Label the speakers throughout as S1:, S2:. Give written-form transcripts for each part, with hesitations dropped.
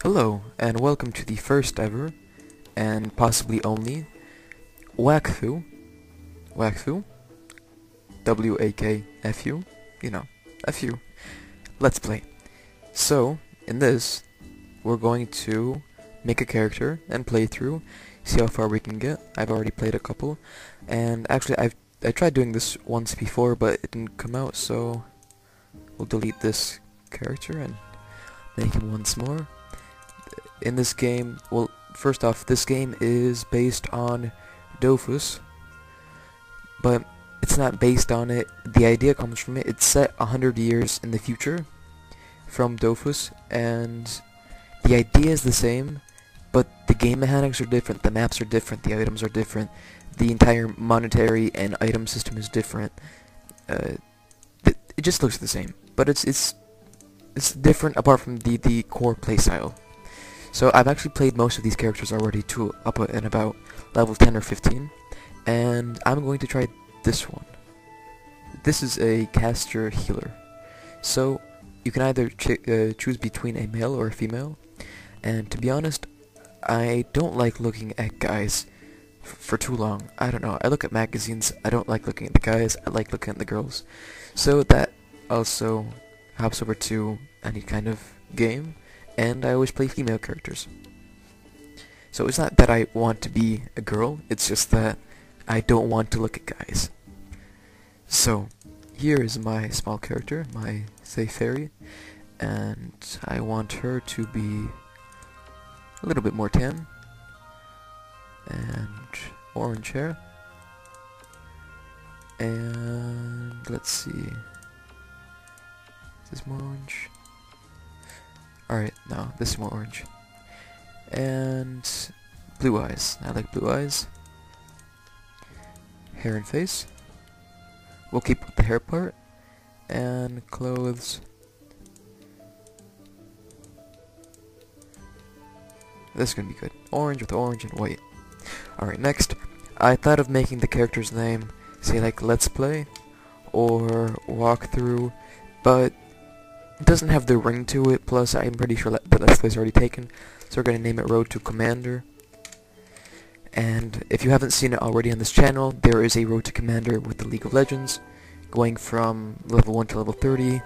S1: Hello, and welcome to the first ever, and possibly only, Wakfu, W-A-K-F-U, F-U, Let's Play. So, in this, we're going to make a character and play through, see how far we can get. I've already played a couple, and actually I tried doing this once before, but it didn't come out, so we'll delete this character and make him once more. In this game, well, first off, this game is based on Dofus, but it's not based on it. The idea comes from it. It's set 100 years in the future from Dofus, and the idea is the same, but the game mechanics are different, the maps are different, the items are different, the entire monetary and item system is different. It just looks the same, but it's different apart from the core playstyle. So I've actually played most of these characters already to up and about level 10 or 15, and I'm going to try this one. This is a caster healer. So you can either choose between a male or a female, and to be honest, I don't like looking at guys for too long. I don't know, I look at magazines, I don't like looking at the guys, I like looking at the girls. So that also hops over to any kind of game, and I always play female characters. So it's not that I want to be a girl, it's just that I don't want to look at guys. So, here is my small character, my safe fairy, and I want her to be a little bit more tan, and orange hair, and let's see, is this more orange? Alright, no, this is more orange. And blue eyes. I like blue eyes. Hair and face. We'll keep the hair part. And clothes. This is gonna be good. Orange with orange and white. Alright, next. I thought of making the character's name, say like Let's Play or Walkthrough, but it doesn't have the ring to it, plus I'm pretty sure that Let's Play's already taken, so we're going to name it Road to Commander. And if you haven't seen it already on this channel, there is a Road to Commander with the League of Legends, going from level 1 to level 30,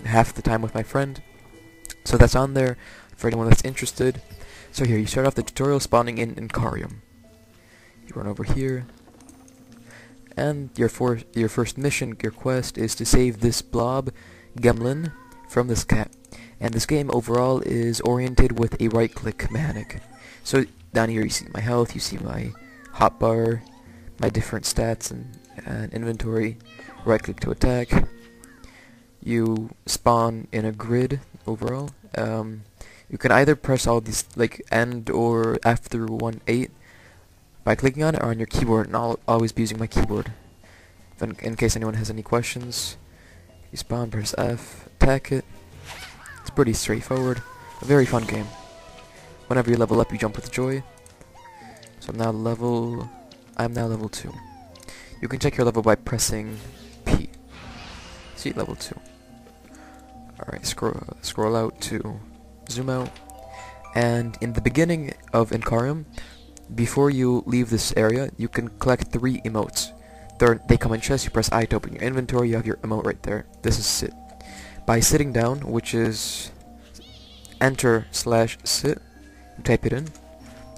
S1: half the time with my friend. So that's on there for anyone that's interested. So here, you start off the tutorial spawning in Incarium. You run over here, and your first mission, your quest, is to save this blob, Gremlin, from this cat. And this game overall is oriented with a right-click mechanic. So down here you see my health, you see my hotbar, my different stats and inventory. Right-click to attack. You spawn in a grid overall. You can either press all these, like end or after 1-8 by clicking on it, or on your keyboard, and I'll always be using my keyboard. In case anyone has any questions, you spawn, press F, attack it. It's pretty straightforward. A very fun game. Whenever you level up, you jump with joy. So I'm now level 2. You can check your level by pressing P. See, level 2. Alright, scroll out to zoom out. And in the beginning of Incarium, before you leave this area, you can collect 3 emotes. They come in chests. You press I to open your inventory, you have your emote right there. This is sit. By sitting down, which is enter/sit, you type it in,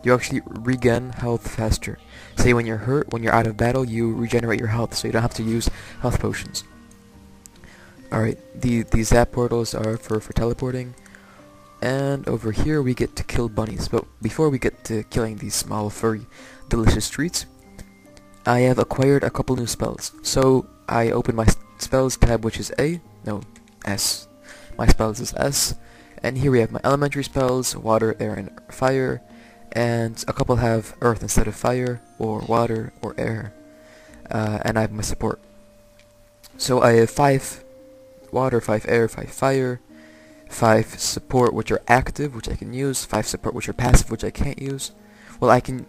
S1: you actually regain health faster. Say when you're hurt, when you're out of battle, you regenerate your health, so you don't have to use health potions. Alright, these zap portals are for teleporting, and over here we get to kill bunnies. But before we get to killing these small, furry, delicious treats, I have acquired a couple new spells. So I open my spells tab, which is S. My spells is S, and here we have my elementary spells, water, air, and fire, and a couple have earth instead of fire, or water, or air, and I have my support. So I have 5 water, 5 air, 5 fire, 5 support which are active, which I can use, 5 support which are passive, which I can't use. Well, I can,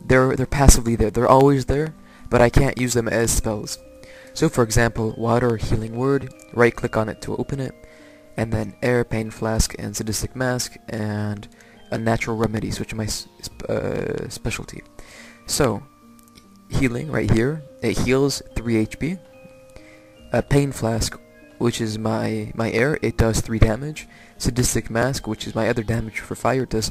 S1: they're passively there, they're always there, but I can't use them as spells. So for example, water, healing word, right click on it to open it, and then Air, Pain Flask, and Sadistic Mask, and Unnatural Remedies, which are my specialty. So, healing right here, it heals 3 HP. Pain Flask, which is my air, it does 3 damage. Sadistic Mask, which is my other damage for fire, does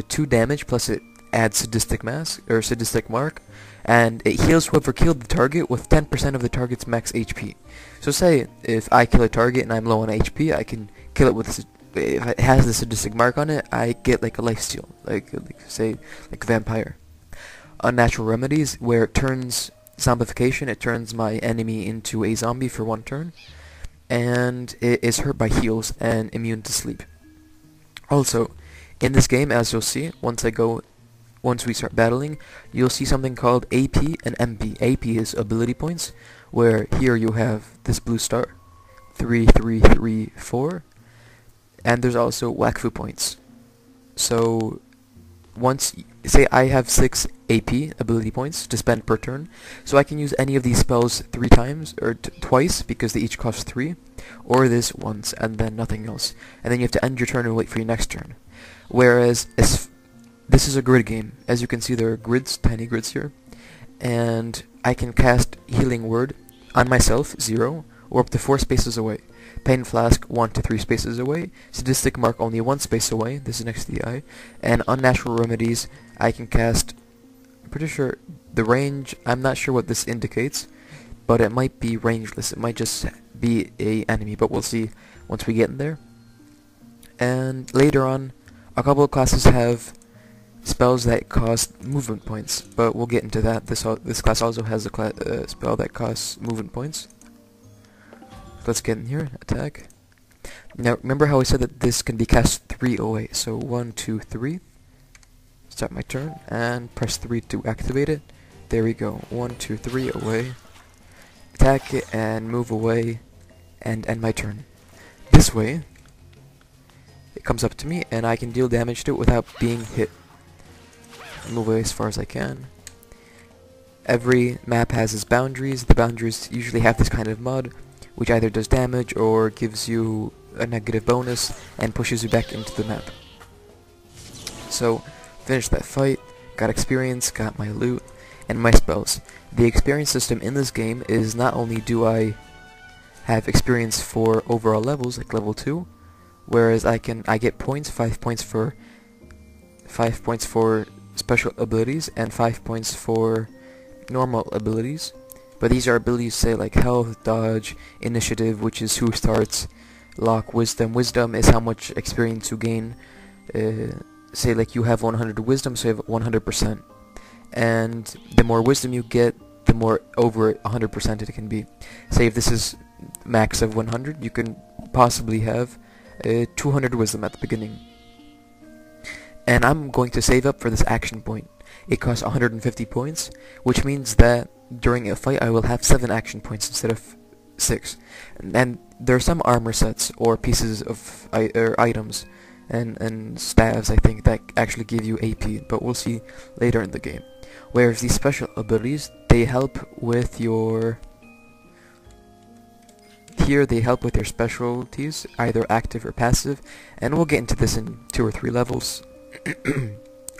S1: 2 damage, plus it adds Sadistic Mask, or Sadistic Mark, and it heals whoever killed the target with 10% of the target's max HP. So say, if I kill a target and I'm low on HP, I can kill it with, if it has the Sadistic Mark on it, I get like a lifesteal, like say, like a vampire. Unnatural Remedies, where it turns zombification, it turns my enemy into a zombie for 1 turn, and it is hurt by heals and immune to sleep. Also, in this game, as you'll see, once we start battling, you'll see something called AP and MP. AP is ability points, where here you have this blue star, 3, 3, 3, 4, and there's also Wakfu points. So, say I have 6 AP ability points to spend per turn, so I can use any of these spells 3 times, or twice, because they each cost 3, or this once, and then nothing else. And then you have to end your turn and wait for your next turn. Whereas, this is a grid game. As you can see, there are grids, tiny grids here, and I can cast Healing Word on myself, 0, or up to 4 spaces away. Pain Flask, 1 to 3 spaces away. Sadistic Mark, only 1 space away. This is next to the eye. And Unnatural Remedies, I can cast, I'm pretty sure, the range, I'm not sure what this indicates, but it might be rangeless. It might just be a enemy, but we'll see once we get in there. And later on, a couple of classes have spells that cost movement points, but we'll get into that. This class also has a spell that costs movement points. Let's get in here, attack. Now, remember how I said that this can be cast 3 away, so 1, 2, 3. Start my turn, and press 3 to activate it. There we go, 1, 2, 3, away. Attack it, and move away, and end my turn. This way, it comes up to me, and I can deal damage to it without being hit. Move away as far as I can. Every map has its boundaries. The boundaries usually have this kind of mud, which either does damage or gives you a negative bonus and pushes you back into the map. So, finished that fight, got experience, got my loot, and my spells. The experience system in this game is not only do I have experience for overall levels, like level 2, whereas I get points, 5 points for special abilities, and 5 points for normal abilities. But these are abilities, say, like health, dodge, initiative, which is who starts, lock, wisdom. Wisdom is how much experience you gain. Say, like, you have 100 wisdom, so you have 100%. And the more wisdom you get, the more over 100% it can be. Say, if this is max of 100, you can possibly have 200 wisdom at the beginning. And I'm going to save up for this action point. It costs 150 points, which means that during a fight I will have 7 action points instead of 6. And there are some armor sets or pieces of items and staves, I think, that actually give you AP, but we'll see later in the game. Whereas these special abilities, they help with your... Here they help with your specialties, either active or passive, and we'll get into this in 2 or 3 levels,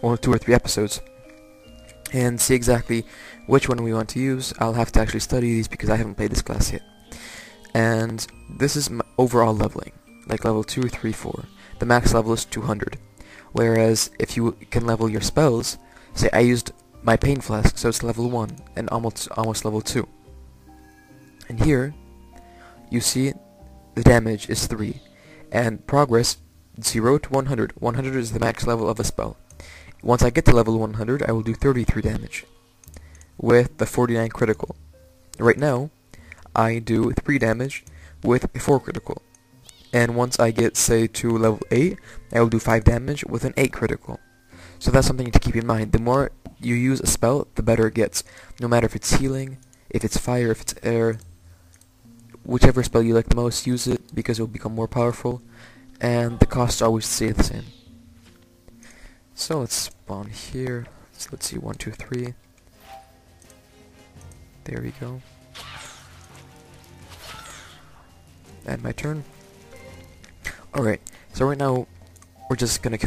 S1: or 2 or 3 episodes, and see exactly which one we want to use. I'll have to actually study these because I haven't played this class yet. And this is my overall leveling, like level 2, 3, 4. The max level is 200. Whereas if you can level your spells, say I used my Pain Flask, so it's level 1 and almost level 2. And here you see the damage is 3, and progress 0 to 100. 100 is the max level of a spell. Once I get to level 100, I will do 33 damage with the 49 critical. Right now, I do 3 damage with a 4 critical. And once I get, say, to level 8, I will do 5 damage with an 8 critical. So that's something to keep in mind. The more you use a spell, the better it gets. No matter if it's healing, if it's fire, if it's air, whichever spell you like the most, use it because it will become more powerful. And the costs always stay the same. So let's spawn here. So let's see, 1, 2, 3. There we go. And my turn. Alright, so right now, we're just gonna kill